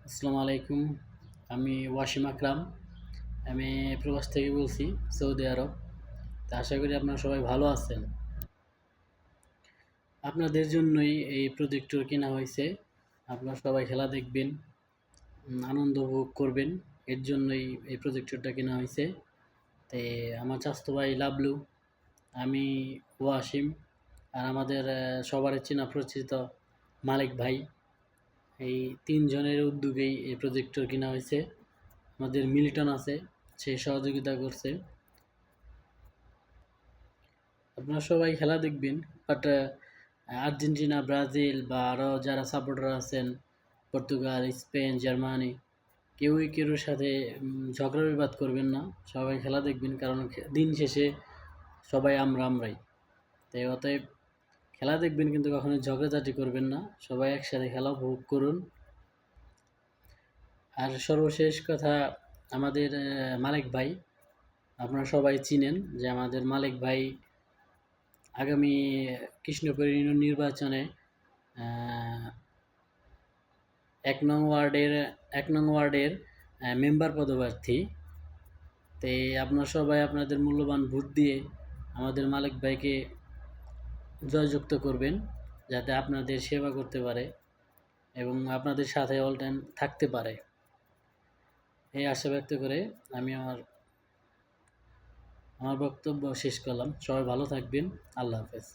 আসসালামু আলাইকুম। আমি ওয়াসিম আকরাম। আমি প্রবাস থেকে বলছি, সৌদি আরব। তো আশা করি আপনারা সবাই ভালো আছেন। আপনাদের জন্যই এই প্রজেক্টর কেনা হয়েছে। আপনারা সবাই খেলা দেখবেন, আনন্দ উপভোগ করবেন। এর জন্যই এই প্রজেক্টরটা কেনা হয়েছে। তে আমার চাচাতো ভাই লাবলু, আমি ওয়াসিম, আর আমাদের সবারই চেনা পরিচিত মালিক ভাই। এই ৩ জনের উদ্যোগেই এই প্রজেক্টর কেনা হয়েছে। আমাদের মিল্টন আছে, সে সহযোগিতা করছে। আপনারা সবাই খেলা দেখবেন, বাট আর্জেন্টিনা, ব্রাজিল বা আরও যারা সাপোর্টার আছেন, পর্তুগাল, স্পেন, জার্মানি, কেউই কারোর সাথে ঝগড়া বিবাদ করবেন না। সবাই খেলা দেখবেন, কারণ দিন শেষে সবাই আমরাই। তাই অতএব খেলা দেখবেন, কিন্তু কখনোই ঝগড়াঝাটি করবেন না। সবাই একসাথে খেলা উপভোগ করুন। আর সর্বশেষ কথা, আমাদের মালিক ভাই, আপনারা সবাই চিনেন যে আমাদের মালিক ভাই আগামী কৃষ্ণপুর ইউনিয়ন নির্বাচনে আহ, ১ নং ওয়ার্ডের মেম্বার পদপ্রার্থী। তো আপনারা সবাই আপনাদের মূল্যবান ভোট দিয়ে আমাদের মালিক ভাইকে জয়যুক্ত করবেন, যাতে আপনাদের সেবা করতে পারে এবং আপনাদের সাথে অল টাইম থাকতে পারে। এই আশা ব্যক্ত করে আমি আমার বক্তব্য শেষ করলাম। সবাই ভালো থাকবেন। আল্লাহ হাফেজ।